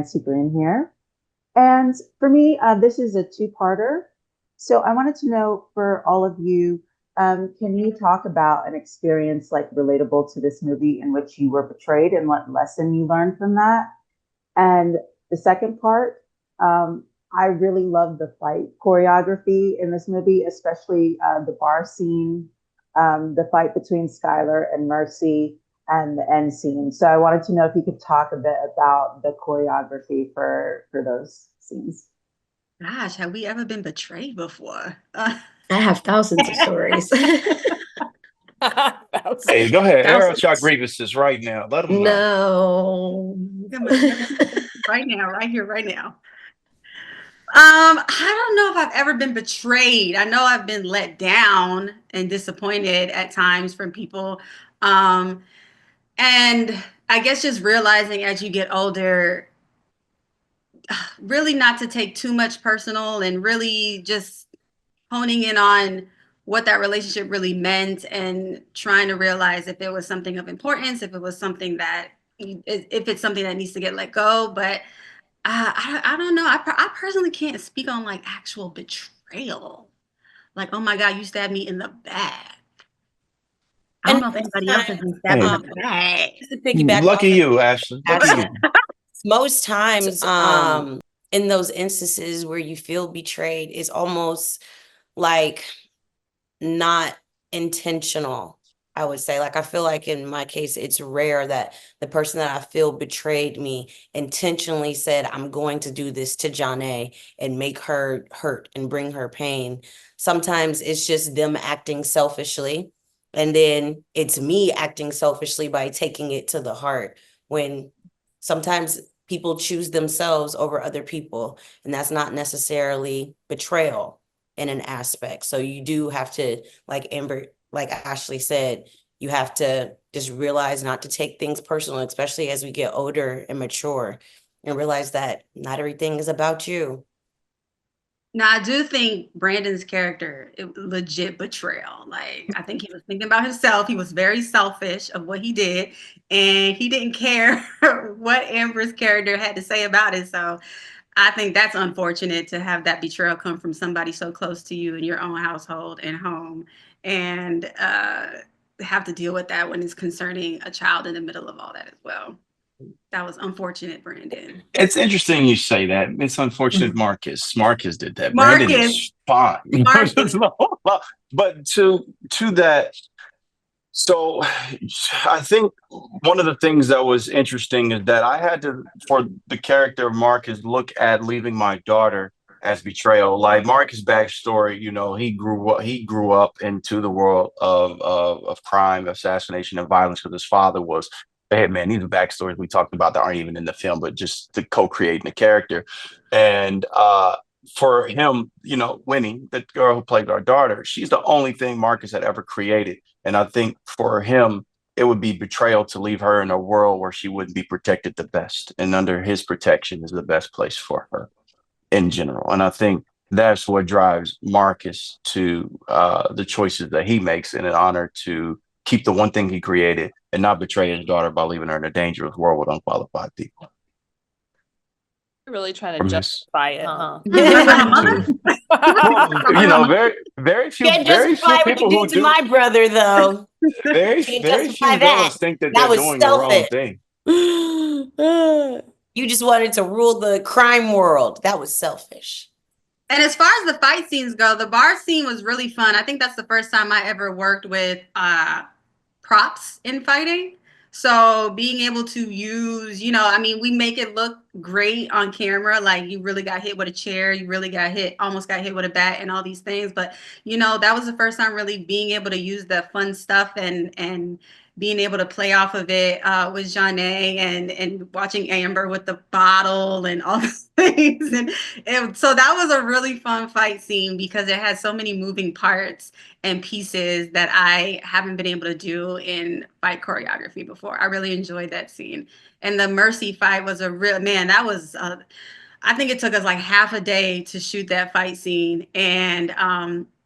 Nancy Green here. And for me, this is a two-parter. So I wanted to know for all of you, can you talk about an experience like relatable to this movie in which you were betrayed and what lesson you learned from that? And the second part, I really love the fight choreography in this movie, especially the bar scene, the fight between Skylar and Mercy, and the end scene. So I wanted to know if you could talk a bit about the choreography for those scenes. Gosh, have we ever been betrayed before? I have thousands of stories. Hey, go ahead. Air out your Thousands. grievances right now. Let them know. No. Right now, right here, right now. I don't know if I've ever been betrayed. I know I've been let down and disappointed at times from people. Um, and I guess just realizing as you get older, really not to take too much personal and really just honing in on what that relationship really meant and trying to realize if it was something of importance, if it was something that, if it's something that needs to get let go. But I don't know. I personally can't speak on like actual betrayal. Like, oh my God, you stabbed me in the back. I don't And know if anybody else has been stabbed in Hey, the back. just to piggyback off lucky of you, Ashley. Lucky Ashley, you. most times, in those instances where you feel betrayed, it's almost like not intentional. I would say, like, I feel like in my case, it's rare that the person that I feel betrayed me intentionally said, I'm going to do this to Jhone and make her hurt and bring her pain. Sometimes it's just them acting selfishly. And then it's me acting selfishly by taking it to the heart when sometimes people choose themselves over other people. And that's not necessarily betrayal in an aspect. So you do have to, like Ashley said, you have to just realize not to take things personal, especially as we get older and mature, and realize that not everything is about you. Now, I do think Brandon's character, legit betrayal. Like, I think he was thinking about himself. He was very selfish of what he did, and he didn't care what Amber's character had to say about it. So I think that's unfortunate to have that betrayal come from somebody so close to you in your own household and home, and have to deal with that when it's concerning a child in the middle of all that as well. That was unfortunate, Brandon. It's interesting you say that. It's unfortunate Marcus did that. Brandon Marcus, is fine. Marcus. But to that, so I think one of the things that was interesting is that I had to, for the character of Marcus, look at leaving my daughter as betrayal. Like Marcus' backstory, he grew up into the world of crime, assassination, and violence because his father was the hitman. These are backstories we talked about that aren't even in the film, but just to co-creating the character. And for him, Winnie, the girl who played our daughter, she's the only thing Marcus had ever created. And I think for him, it would be betrayal to leave her in a world where she wouldn't be protected the best. And under his protection is the best place for her in general. And I think that's what drives Marcus to the choices that he makes in an honor to keep the one thing he created and not betray his daughter by leaving her in a dangerous world with unqualified people. Really trying to From his, justify it, huh? well, very, very few, Can't very justify few what you people who did to do. my brother, though. Can't Very justify few that. villains think that That they're was doing the wrong selfish. thing. You just wanted to rule the crime world. That was selfish. And as far as the fight scenes go, the bar scene was really fun. I think that's the first time I ever worked with props in fighting. So being able to use, I mean, we make it look great on camera. Like you really got hit with a chair, you really almost got hit with a bat and all these things. But, that was the first time really being able to use the fun stuff and being able to play off of it with Jhone and watching Amber with the bottle and all those things. And so that was a really fun fight scene because it had so many moving parts and pieces that I haven't been able to do in fight choreography before. I really enjoyed that scene. And the Mercy fight was a real, man, that was, I think it took us like half a day to shoot that fight scene. And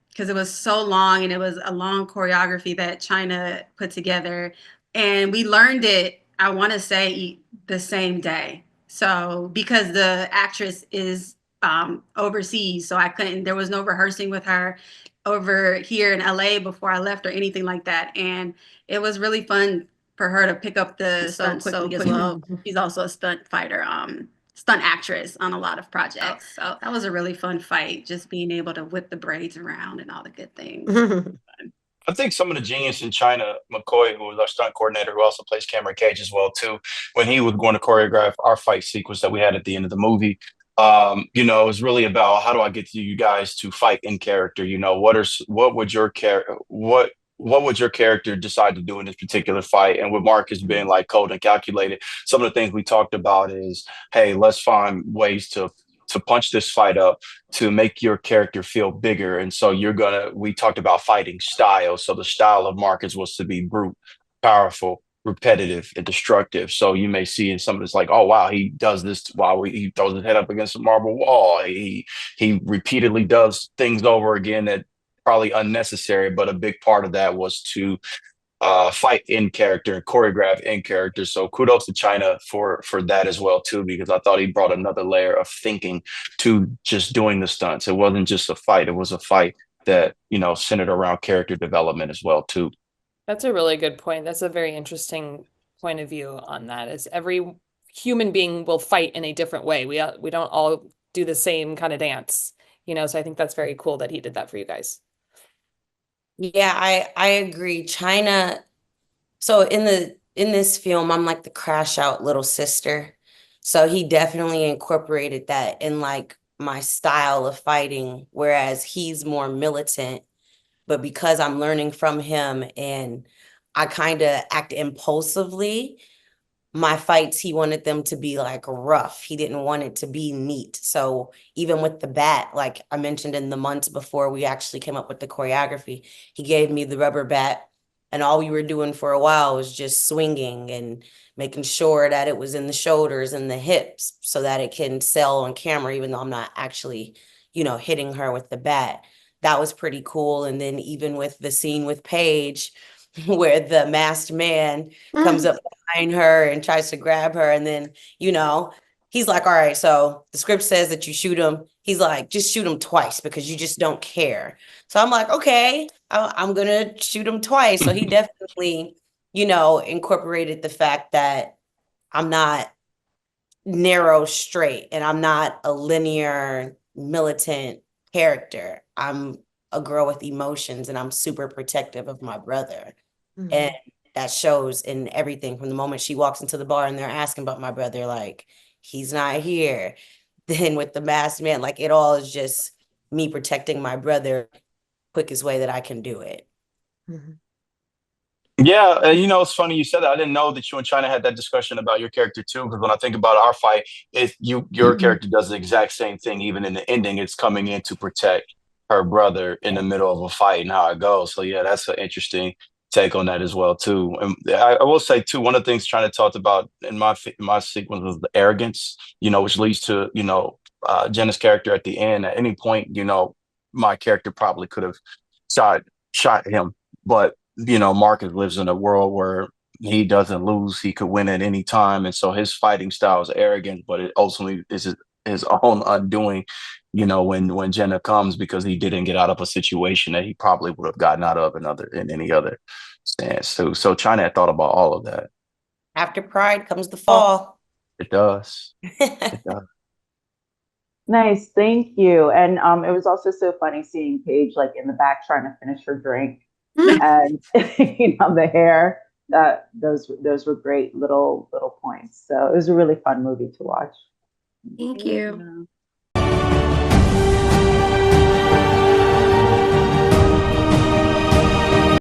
because it was so long and it was a long choreography that China put together. And we learned it, I want to say, the same day. So because the actress is overseas, so I couldn't, there was no rehearsing with her over here in LA before I left or anything like that. And it was really fun for her to pick up the stunt so quickly as well. She's also a stunt fighter, stunt actress on a lot of projects. So that was a really fun fight, just being able to whip the braids around and all the good things. I think some of the genius in China, McCoy, who was our stunt coordinator, who also plays Cameron Cage as well too, when he was going to choreograph our fight sequence that we had at the end of the movie, it was really about how do I get you guys to fight in character? What would your what would your character decide to do in this particular fight? And with Marcus being like cold and calculated, some of the things we talked about is, hey, let's find ways to punch this fight up to make your character feel bigger. And so we talked about fighting style. So the style of Marcus was to be brute, powerful, repetitive, and destructive. So you may see in some of this like, oh, wow, he does this while he throws his head up against a marble wall. He repeatedly does things over again that probably unnecessary, but a big part of that was to fight in character and choreograph in character. So kudos to China for that as well too, because I thought he brought another layer of thinking to just doing the stunts. It wasn't just a fight; it was a fight that centered around character development as well too. That's a really good point. That's a very interesting point of view on that. Is every human being will fight in a different way. We don't all do the same kind of dance, So I think that's very cool that he did that for you guys. Yeah, I agree. China, so in this film, I'm like the crash out little sister. So he definitely incorporated that in like my style of fighting, whereas he's more militant. But because I'm learning from him and I kind of act impulsively, my fights, he wanted them to be like rough. He didn't want it to be neat. So even with the bat, like I mentioned in the months before we actually came up with the choreography, he gave me the rubber bat. And all we were doing for a while was just swinging and making sure that it was in the shoulders and the hips so that it can sell on camera, even though I'm not actually, hitting her with the bat. That was pretty cool. And then even with the scene with Paige, where the masked man comes up behind her and tries to grab her. And then, he's like, all right, so the script says that you shoot him. He's like, just shoot him twice because you just don't care. So I'm like, okay, I'm going to shoot him twice. So he definitely, incorporated the fact that I'm not narrow straight and I'm not a linear militant character. I'm a girl with emotions and I'm super protective of my brother. And that shows in everything from the moment she walks into the bar and they're asking about my brother, like, he's not here. Then with the masked man, like it all is just me protecting my brother quickest way that I can do it. Yeah, it's funny you said that. I didn't know that you and China had that discussion about your character too. Because when I think about our fight, if your character does the exact same thing, even in the ending, it's coming in to protect her brother in the middle of a fight and how it goes. So yeah, that's an interesting take on that as well too. And I will say too, one of the things China talked about in my sequence was the arrogance, which leads to Jenna's character at the end. At any point, my character probably could have shot him, but Marcus lives in a world where he doesn't lose. He could win at any time. And so his fighting style is arrogant, but it ultimately is his own undoing, when Jenna comes because he didn't get out of a situation that he probably would have gotten out of in any other stance. So China had thought about all of that. After Pride comes the fall. It does. It does. Nice, thank you. And it was also so funny seeing Paige like in the back trying to finish her drink. And the hair, those were great little points. So it was a really fun movie to watch. Thank you.